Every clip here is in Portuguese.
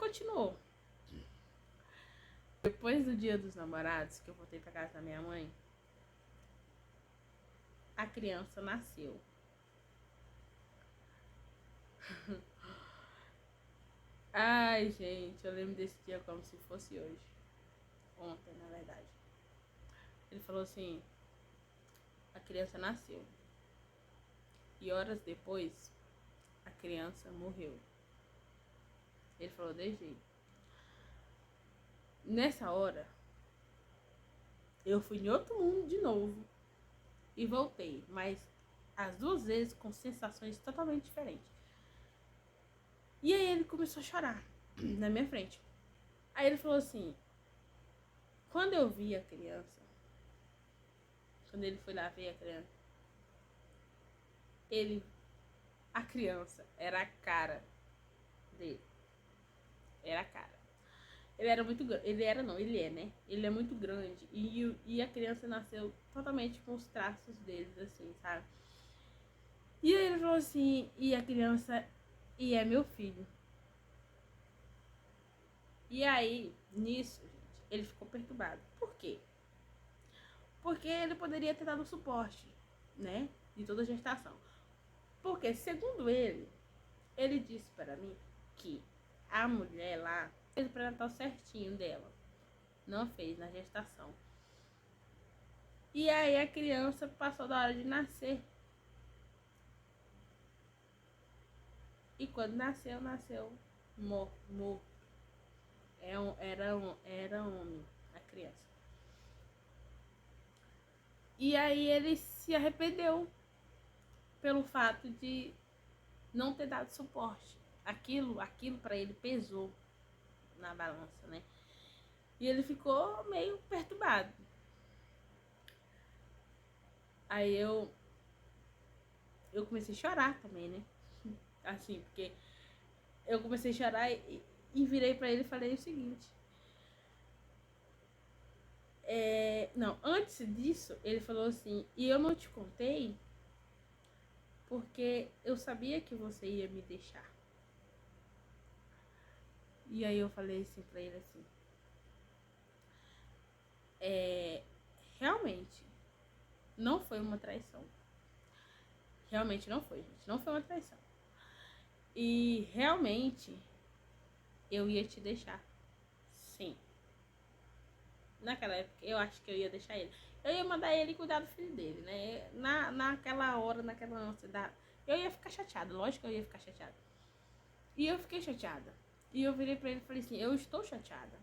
continuou. Depois do Dia dos Namorados, que eu voltei pra casa da minha mãe, a criança nasceu. Ai, gente, eu lembro desse dia como se fosse hoje. Ontem, na verdade. Ele falou assim, a criança nasceu. E horas depois, a criança morreu. Ele falou desse jeito. Nessa hora, eu fui em outro mundo de novo. E voltei. Mas as duas vezes com sensações totalmente diferentes. E aí ele começou a chorar na minha frente. Aí ele falou assim, quando eu vi a criança, quando ele foi lá ver a criança, a criança era a cara dele. Era a cara. Ele era muito grande. Ele é, né? Ele é muito grande. E a criança nasceu totalmente com os traços deles, assim, sabe? E aí ele falou assim, e a criança, e é meu filho. E aí, nisso, gente, ele ficou perturbado. Por quê? Porque ele poderia ter dado suporte, né? De toda a gestação. Porque, segundo ele disse para mim que a mulher lá fez o pré-natal certinho dela. Não fez na gestação. E aí a criança passou da hora de nascer. E quando nasceu morto. Era homem a criança. E aí ele se arrependeu pelo fato de não ter dado suporte. Aquilo para ele pesou na balança, né? E ele ficou meio perturbado. Aí eu comecei a chorar também, né? Assim, porque eu comecei a chorar e virei pra ele e falei o seguinte. Não, antes disso, ele falou assim, e eu não te contei porque eu sabia que você ia me deixar. E aí eu falei assim pra ele assim, realmente não foi uma traição. Realmente não foi, gente. Não foi uma traição. E realmente eu ia te deixar. Sim. Naquela época eu acho que eu ia deixar ele. Eu ia mandar ele cuidar do filho dele, né? Naquela hora, naquela ansiedade, eu ia ficar chateada. Lógico que eu ia ficar chateada. E eu fiquei chateada. E eu virei pra ele e falei assim, eu estou chateada.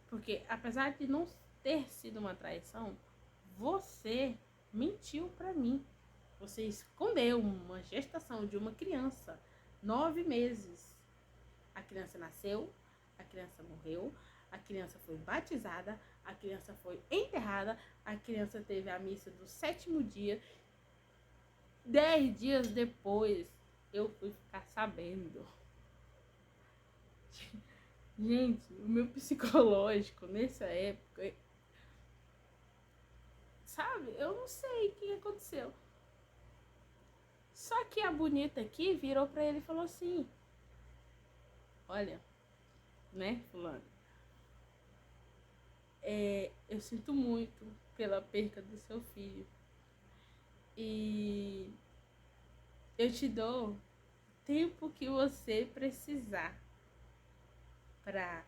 Porque apesar de não ter sido uma traição, você mentiu pra mim. Você escondeu uma gestação de uma criança, 9 meses. A criança nasceu, a criança morreu, a criança foi batizada, a criança foi enterrada, a criança teve a missa do 7º dia. 10 dias depois, eu fui ficar sabendo. Gente, o meu psicológico nessa época, sabe? Eu não sei o que aconteceu. Só que a bonita aqui virou pra ele e falou assim, olha, né, fulano, eu sinto muito pela perca do seu filho. E eu te dou o tempo que você precisar pra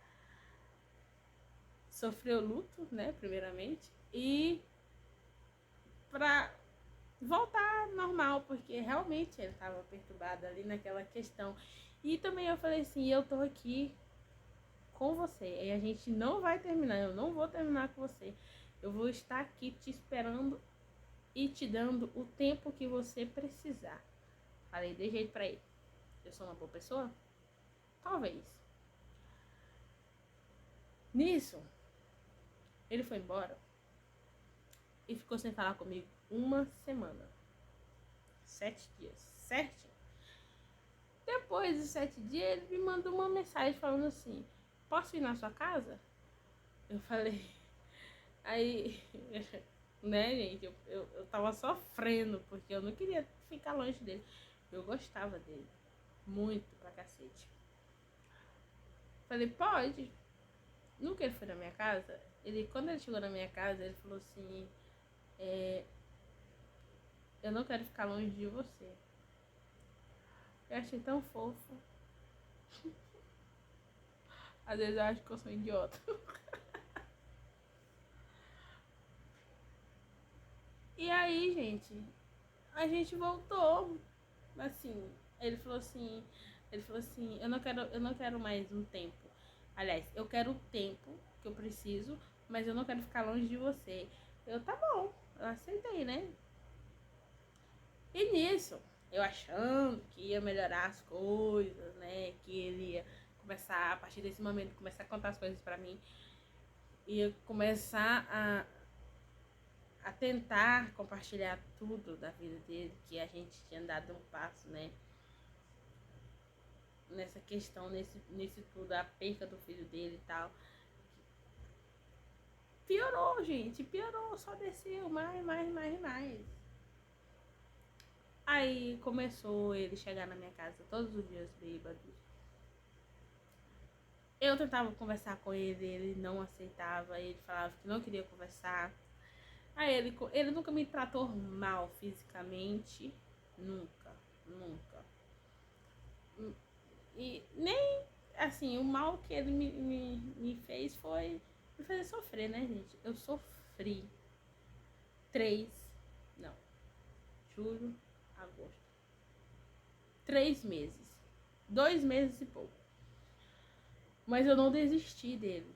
sofrer o luto, né, primeiramente, e pra voltar normal, porque realmente ele tava perturbado ali naquela questão. E também eu falei assim, eu tô aqui com você, e a gente não vai terminar, eu não vou terminar com você. Eu vou estar aqui te esperando e te dando o tempo que você precisar. Falei de jeito pra ele. Eu sou uma boa pessoa? Talvez. Nisso, ele foi embora e ficou sem falar comigo uma semana. 7 dias, certinho. Depois de 7 dias, ele me mandou uma mensagem falando assim, posso ir na sua casa? Eu falei, aí, né, gente, eu tava sofrendo, porque eu não queria ficar longe dele. Eu gostava dele, muito pra cacete. Falei, pode. Nunca ele foi na minha casa, quando ele chegou na minha casa, ele falou assim, eu não quero ficar longe de você. Eu achei tão fofo. Às vezes eu acho que eu sou idiota. E aí, gente, a gente voltou. Assim, ele falou assim, eu não quero mais um tempo. Aliás, eu quero o tempo que eu preciso, mas eu não quero ficar longe de você. Eu, tá bom, eu aceitei, né? E nisso, eu achando que ia melhorar as coisas, né? Que ele ia começar, a partir desse momento, começar a contar as coisas pra mim. Ia começar a tentar compartilhar tudo da vida dele, que a gente tinha dado um passo, né? Nessa questão, nesse tudo, a perca do filho dele e tal. Piorou, gente, piorou, só desceu mais. Aí começou ele chegar na minha casa todos os dias bêbado. Eu tentava conversar com ele não aceitava, ele falava que não queria conversar. Aí ele nunca me tratou mal fisicamente, nunca. E nem, assim, o mal que ele me fez foi me fazer sofrer, né, gente? Eu sofri 3, não, julho, agosto, 3 meses, 2 meses e pouco. Mas eu não desisti dele.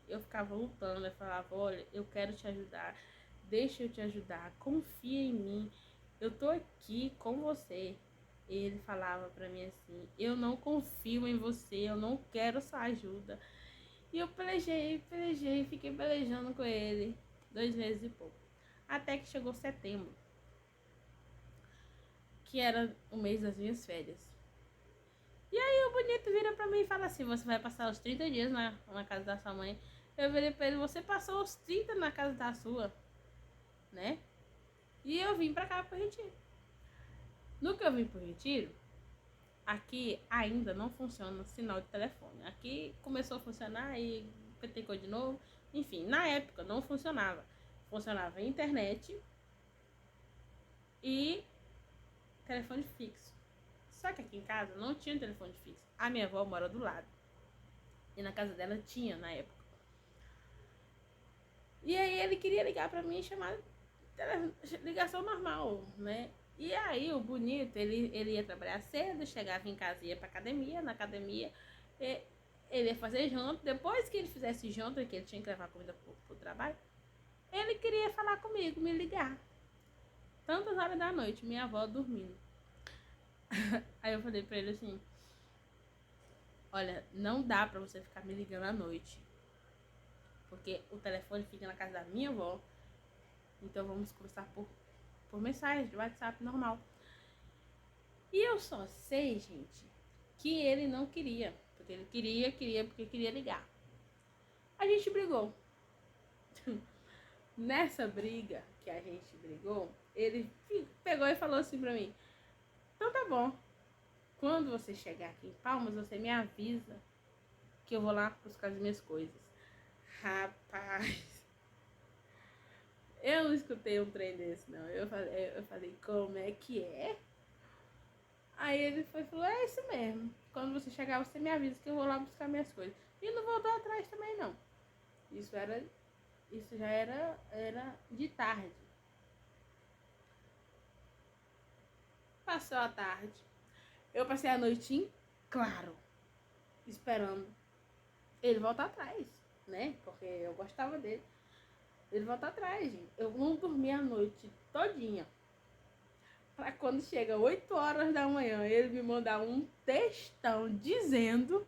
Eu ficava lutando, eu falava, olha, eu quero te ajudar, deixa eu te ajudar, confia em mim, eu tô aqui com você. Ele falava pra mim assim, eu não confio em você, eu não quero sua ajuda. E eu pelejei, fiquei pelejando com ele 2 meses e pouco. Até que chegou setembro, que era o mês das minhas férias. E aí o bonito vira pra mim e fala assim, você vai passar os 30 dias na casa da sua mãe. Eu virei pra ele, você passou os 30 na casa da sua, né? E eu vim pra cá pro Retiro. No que eu vim pro Retiro, aqui ainda não funciona o sinal de telefone. Aqui começou a funcionar e petecou de novo. Enfim, na época não funcionava. Funcionava a internet e telefone fixo. Só que aqui em casa não tinha telefone fixo. A minha avó mora do lado. E na casa dela tinha na época. E aí ele queria ligar pra mim e chamar ligação normal, né? E aí o bonito, ele ia trabalhar cedo, chegava em casa, ia pra academia, na academia ele ia fazer janta. Depois que ele fizesse janta, que ele tinha que levar comida pro trabalho, ele queria falar comigo, me ligar. Tantas horas da noite, minha avó dormindo. Aí eu falei pra ele assim, olha, não dá pra você ficar me ligando à noite, porque o telefone fica na casa da minha avó. Então vamos conversar por mensagem de WhatsApp normal. E eu só sei, gente, que ele não queria. Porque ele queria ligar. A gente brigou. Nessa briga que a gente brigou, ele pegou e falou assim pra mim, então tá bom, quando você chegar aqui em Palmas, você me avisa que eu vou lá buscar as minhas coisas. Rapaz, eu não escutei um trem desse, não. Eu falei, como é que é? Aí ele falou, é isso mesmo. Quando você chegar, você me avisa que eu vou lá buscar minhas coisas. E não voltou atrás também, não. Isso já era de tarde. Passou a tarde. Eu passei a noite em claro, esperando ele voltar atrás, né? Porque eu gostava dele. Ele volta atrás, gente. Eu não dormi a noite todinha. Pra quando chega 8 horas da manhã, ele me mandar um textão dizendo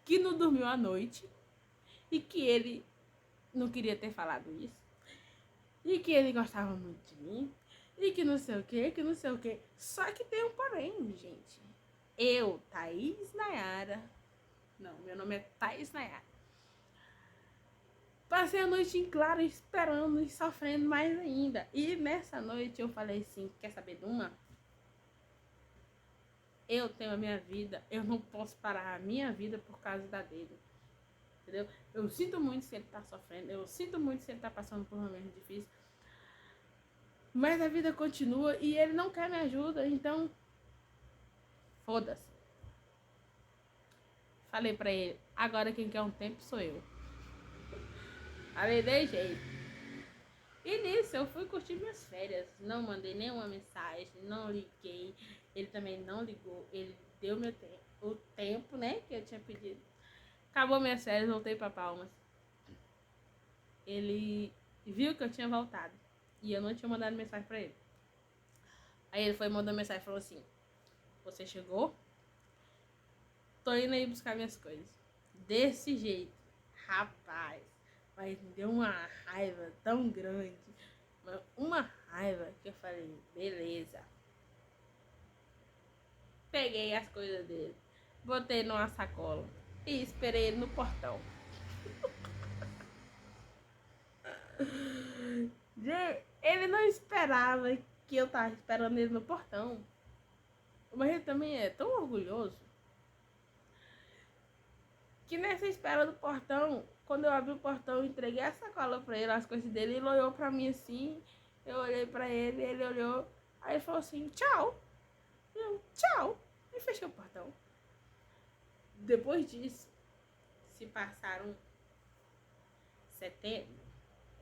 que não dormiu a noite e que ele não queria ter falado isso e que ele gostava muito de mim e que não sei o que. Só que tem um porém, gente. Eu, Thaís Nayara, não, meu nome é Thaís Nayara, passei a noite em claro esperando e sofrendo mais ainda. E nessa noite eu falei assim, quer saber de uma? Eu tenho a minha vida, eu não posso parar a minha vida por causa da dele. entendeu? Eu sinto muito se ele tá sofrendo, eu sinto muito se ele tá passando por um momento difícil, mas a vida continua e ele não quer minha ajuda, então foda-se. Falei pra ele, agora quem quer um tempo sou eu. Falei, dei jeito. E nisso eu fui curtir minhas férias, não mandei nenhuma mensagem, não liguei, ele também não ligou, ele deu meu tempo, o tempo, né, que eu tinha pedido. Acabou minhas férias, voltei pra Palmas. Ele viu que eu tinha voltado e eu não tinha mandado mensagem pra ele. Aí ele foi mandar mensagem e falou assim, você chegou? Tô indo aí buscar minhas coisas. Desse jeito, rapaz, mas me deu uma raiva tão grande, uma raiva que eu falei, beleza. Peguei as coisas dele, botei numa sacola e esperei ele no portão. Ele não esperava que eu tava esperando ele no portão. Mas ele também é tão orgulhoso que nessa espera do portão, quando eu abri o portão, eu entreguei a sacola pra ele, as coisas dele, ele olhou pra mim assim, eu olhei pra ele, ele olhou, aí ele falou assim, tchau. Eu, tchau. E fechei o portão. Depois disso, se passaram setembro,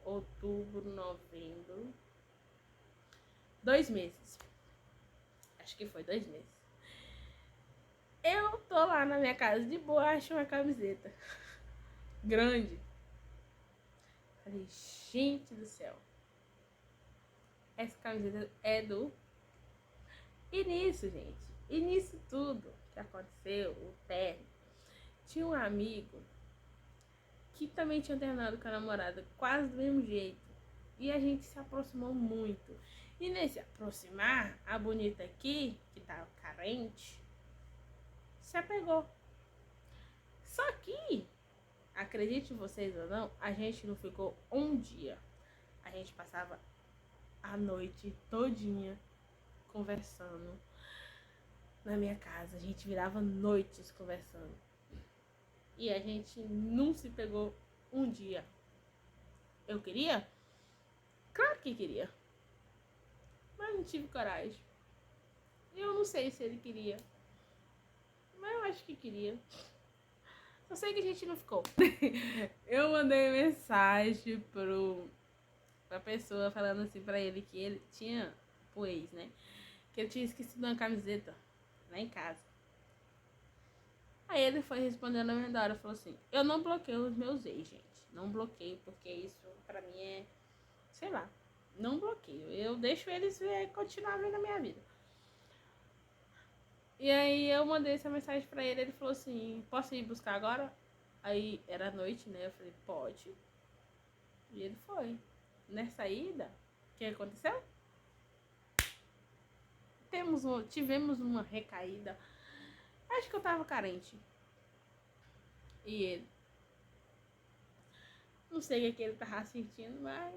outubro, novembro, 2 meses. Acho que foi 2 meses. Eu tô lá na minha casa de boa, acho uma camiseta grande. Falei, gente do céu. Essa camiseta é do... E nisso, gente, e nisso tudo que aconteceu, o término, tinha um amigo que também tinha terminado com a namorada quase do mesmo jeito. E a gente se aproximou muito. E nesse aproximar, a bonita aqui, que tava carente, se apegou. Só que, acredite vocês ou não, a gente não ficou um dia. A gente passava a noite todinha conversando na minha casa. A gente virava noites conversando. E a gente não se pegou um dia. Eu queria? Claro que queria. Mas não tive coragem. Eu não sei se ele queria. Mas eu acho que queria. Só sei que a gente não ficou. Eu mandei mensagem pra pessoa falando assim pra ele que ele tinha, pro ex, né? Que ele tinha esquecido uma camiseta lá em casa. Aí ele foi respondendo na mesma hora, falou assim, eu não bloqueio os meus ex, gente. Não bloqueio, porque isso pra mim é, sei lá, não bloqueio. Eu deixo eles continuar vendo a minha vida. E aí eu mandei essa mensagem pra ele, ele falou assim, posso ir buscar agora? Aí era noite, né? Eu falei, pode. E ele foi. Nessa ida, o que aconteceu? Tivemos uma recaída. Acho que eu tava carente. E ele. Não sei o que ele tava sentindo, mas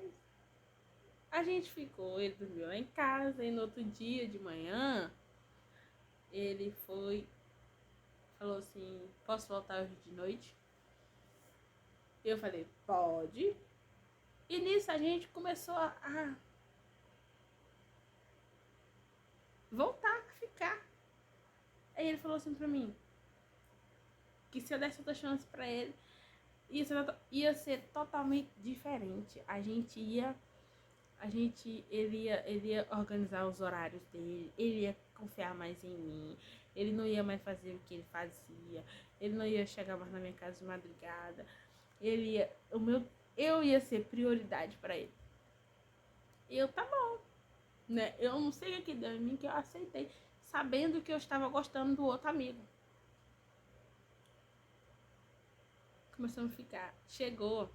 a gente ficou. Ele dormiu lá em casa e no outro dia de manhã ele falou assim, posso voltar hoje de noite? Eu falei, pode. E nisso a gente começou a voltar a ficar. Aí ele falou assim pra mim, que se eu desse outra chance pra ele, ia ser totalmente diferente. Ele ia organizar os horários dele, ele ia confiar mais em mim, ele não ia mais fazer o que ele fazia, ele não ia chegar mais na minha casa de madrugada, eu ia ser prioridade pra ele. E eu, tá bom, né? Eu não sei o que deu em mim, que eu aceitei, sabendo que eu estava gostando do outro amigo. Começamos a ficar. Chegou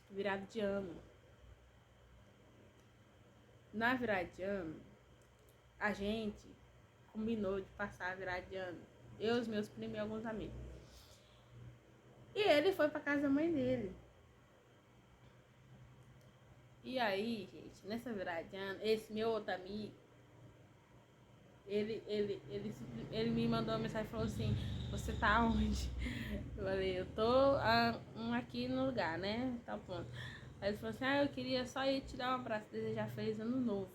virado de ano. Na virada de ano, a gente combinou de passar a virada de ano. Eu, os meus primos e alguns amigos. E ele foi pra casa da mãe dele. E aí, gente, nessa virada de ano, esse meu outro amigo, ele me mandou uma mensagem e falou assim, você tá onde? Eu falei, eu tô aqui no lugar, né? Tá pronto. Aí ele falou assim, eu queria só ir te dar um abraço, desejar feliz ano novo.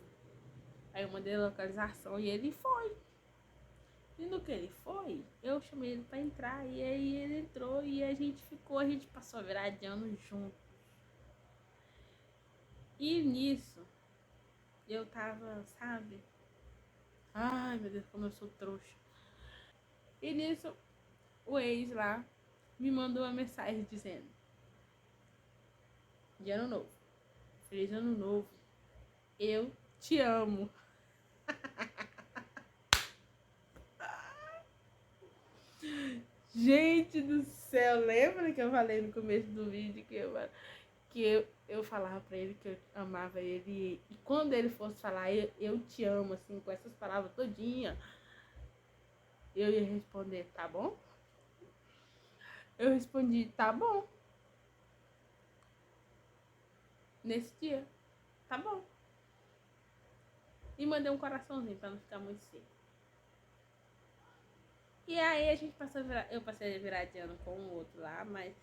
Aí eu mandei a localização e ele foi. E no que ele foi, eu chamei ele pra entrar. E aí ele entrou e a gente passou a virar de ano junto. E nisso, eu tava, sabe? Ai, meu Deus, como eu sou trouxa. E nisso, o ex lá me mandou uma mensagem dizendo: de ano novo, feliz ano novo, eu te amo. Gente do céu, lembra que eu falei no começo do vídeo que eu falava pra ele que eu amava ele, e quando ele fosse falar eu te amo, assim, com essas palavras todinha, eu ia responder, tá bom? Eu respondi, tá bom, nesse dia, tá bom. E mandei um coraçãozinho pra não ficar muito seco. E aí a gente eu passei a virar de ano com o outro lá, mas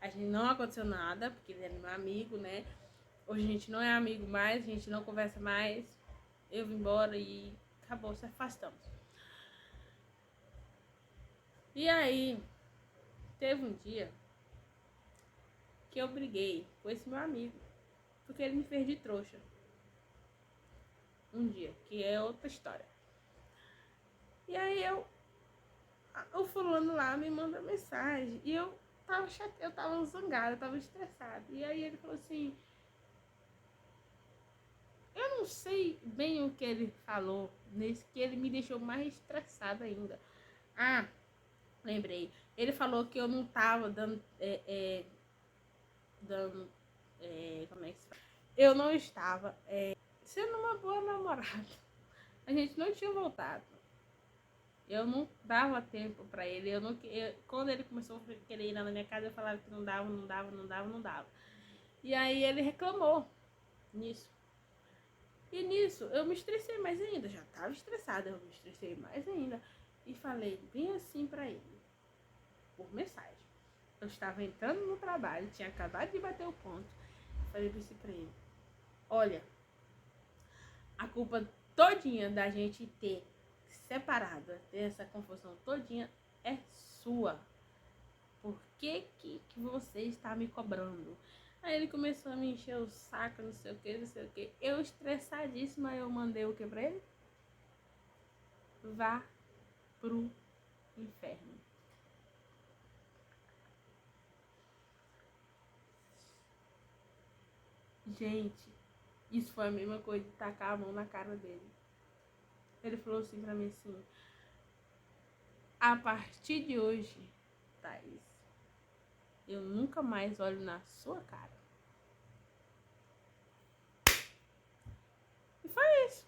a gente não aconteceu nada, porque ele era meu amigo, né? Hoje a gente não é amigo mais, a gente não conversa mais. Eu vim embora e acabou, se afastamos. E aí, teve um dia que eu briguei com esse meu amigo, porque ele me fez de trouxa. Um dia, que é outra história. E aí o fulano lá me manda mensagem e eu tava chateada, eu tava zangada, eu tava estressada. E aí ele falou assim, eu não sei bem o que ele falou, nesse que ele me deixou mais estressada ainda. Ah, lembrei. Ele falou que eu não tava dando como é que se fala? Eu não estava sendo uma boa namorada. A gente não tinha voltado. Eu não dava tempo pra ele. Quando ele começou a querer ir lá na minha casa, eu falava que não dava, não dava, não dava, não dava. E aí ele reclamou nisso. E nisso eu me estressei mais ainda. Já tava estressada, eu me estressei mais ainda. E falei bem assim pra ele, por mensagem. Eu estava entrando no trabalho, tinha acabado de bater o ponto. Falei assim pra ele: olha, a culpa todinha da gente ter separado, ter essa confusão todinha, é sua. Por que você está me cobrando? Aí ele começou a me encher o saco, não sei o que, não sei o que. Eu estressadíssima, eu mandei o que pra ele? Vá pro inferno. Gente, isso foi a mesma coisa de tacar a mão na cara dele. Ele falou assim pra mim assim: a partir de hoje, Thaís, eu nunca mais olho na sua cara. E foi isso.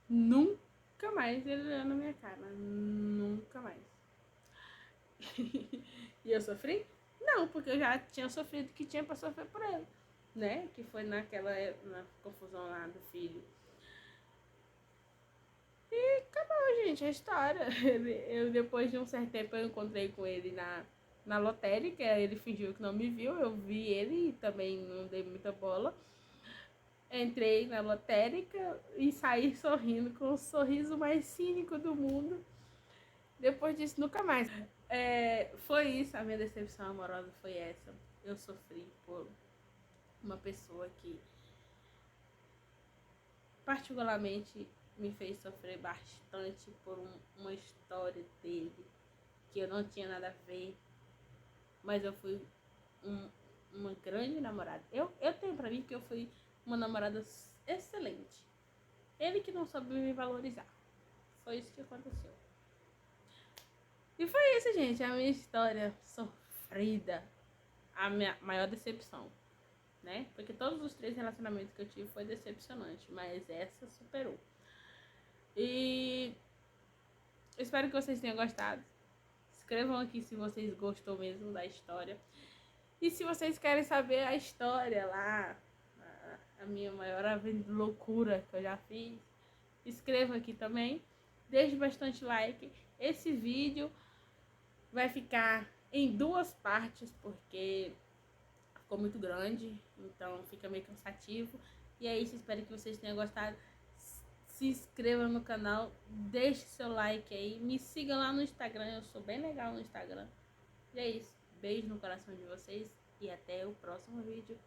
Nunca mais ele olhou na minha cara. Nunca mais. E eu sofri? Não, porque eu já tinha sofrido o que tinha pra sofrer por ele, né? Que foi na confusão lá do filho. E acabou, gente, a história. Eu, depois de um certo tempo, eu encontrei com ele na lotérica. Ele fingiu que não me viu. Eu vi ele e também não dei muita bola. Entrei na lotérica e saí sorrindo com o sorriso mais cínico do mundo. Depois disso, nunca mais. Foi isso, a minha decepção amorosa foi essa. Eu sofri por uma pessoa que particularmente me fez sofrer bastante por uma história dele que eu não tinha nada a ver, mas eu fui uma grande namorada. Eu tenho pra mim que eu fui uma namorada excelente. Ele que não soube me valorizar. Foi isso que aconteceu. E foi isso, gente, a minha história sofrida, a minha maior decepção, né? Porque todos os 3 relacionamentos que eu tive foi decepcionante, mas essa superou. E espero que vocês tenham gostado. Escrevam aqui se vocês gostou mesmo da história. E se vocês querem saber a história lá, a minha maior loucura que eu já fiz, escrevam aqui também. Deixe bastante like. Esse vídeo vai ficar em 2 partes, porque ficou muito grande, então fica meio cansativo. E é isso, espero que vocês tenham gostado. Se inscreva no canal, deixe seu like aí, me siga lá no Instagram, eu sou bem legal no Instagram. E é isso, beijo no coração de vocês e até o próximo vídeo.